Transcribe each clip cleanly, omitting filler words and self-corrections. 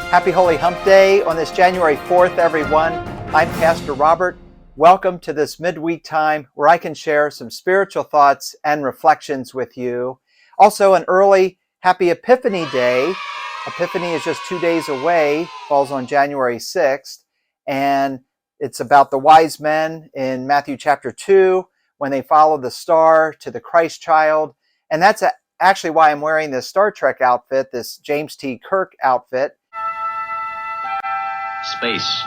Happy Holy Hump Day on this January 4th, everyone. I'm Pastor Robert. Welcome to this midweek time where I can share some spiritual thoughts and reflections with you. Also, an early Happy Epiphany Day. Epiphany is just 2 days away, falls on January 6th, and it's about the wise men in Matthew chapter 2 when they follow the star to the Christ child. And that's actually why I'm wearing this Star Trek outfit, this James T. Kirk outfit. Space,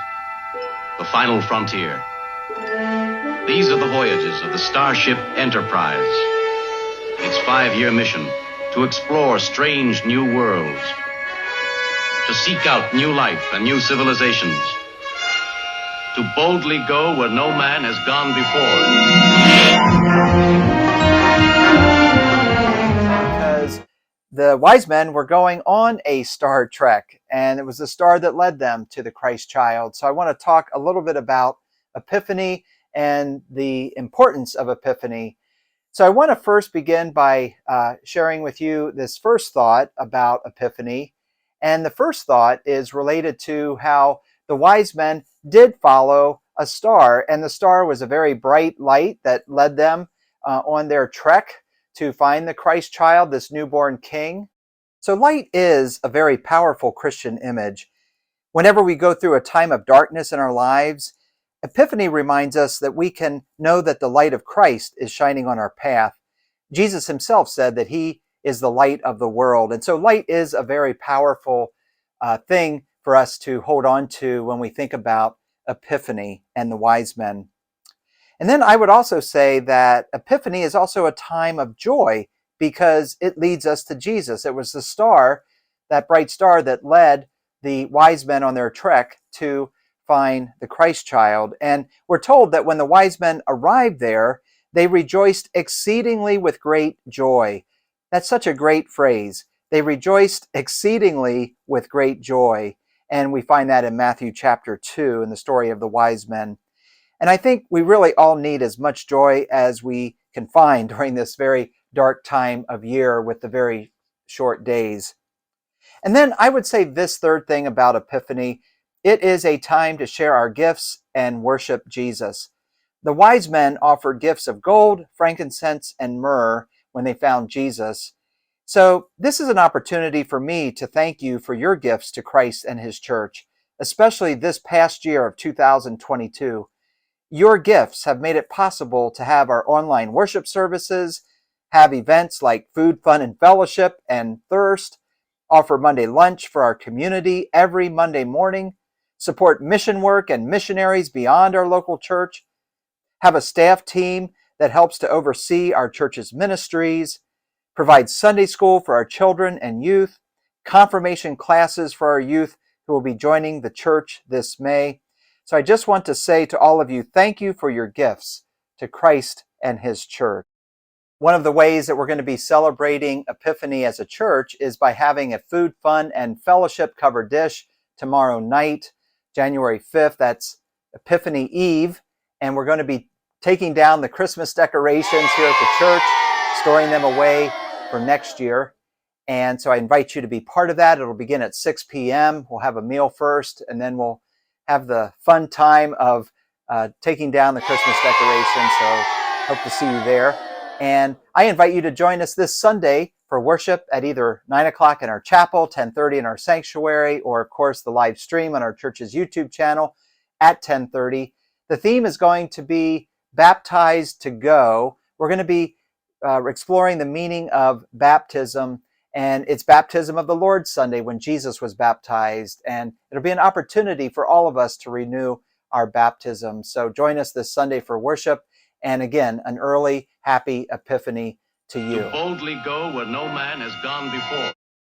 the final frontier. These are the voyages of the Starship Enterprise. Its 5-year mission, to explore strange new worlds, to seek out new life and new civilizations, to boldly go where no man has gone before. Because the wise men were going on a Star Trek, and it was the star that led them to the Christ child. So I want to talk a little bit about Epiphany and the importance of Epiphany. So I want to first begin by sharing with you this first thought about Epiphany. And the first thought is related to how the wise men did follow a star, and the star was a very bright light that led them on their trek to find the Christ child, this newborn king. So light is a very powerful Christian image. Whenever we go through a time of darkness in our lives, Epiphany reminds us that we can know that the light of Christ is shining on our path. Jesus himself said that he is the light of the world. And so light is a very powerful thing for us to hold on to when we think about Epiphany and the wise men. And then I would also say that Epiphany is also a time of joy because it leads us to Jesus. It was the star, that bright star, that led the wise men on their trek to find the Christ child. And we're told that when the wise men arrived there, they rejoiced exceedingly with great joy. That's such a great phrase. They rejoiced exceedingly with great joy. And we find that in Matthew chapter 2 in the story of the wise men. And I think we really all need as much joy as we can find during this very dark time of year with the very short days. And then I would say this third thing about Epiphany: it is a time to share our gifts and worship Jesus. The wise men offered gifts of gold, frankincense, and myrrh when they found Jesus. So this is an opportunity for me to thank you for your gifts to Christ and his church, especially this past year of 2022. Your gifts have made it possible to have our online worship services, have events like Food, Fun, and Fellowship and Thirst, offer Monday lunch for our community every Monday morning, support mission work and missionaries beyond our local church, have a staff team that helps to oversee our church's ministries, provide Sunday school for our children and youth, confirmation classes for our youth who will be joining the church this May. So I just want to say to all of you, thank you for your gifts to Christ and his church. One of the ways that we're going to be celebrating Epiphany as a church is by having a Food, Fun, and Fellowship covered dish tomorrow night, January 5th. That's Epiphany Eve. And we're going to be taking down the Christmas decorations here at the church, storing them away for next year. And so I invite you to be part of that. It'll begin at 6 p.m. We'll have a meal first, and then we'll have the fun time of taking down the Christmas decorations. So hope to see you there. And I invite you to join us this Sunday for worship at either 9 o'clock in our chapel, 10:30 in our sanctuary, or of course the live stream on our church's YouTube channel at 10:30. The theme is going to be Baptized to Go. We're going to be exploring the meaning of baptism, and it's Baptism of the Lord Sunday when Jesus was baptized. And it'll be an opportunity for all of us to renew our baptism. So join us this Sunday for worship. And again, an early Happy Epiphany to you. To boldly go where no man has gone before.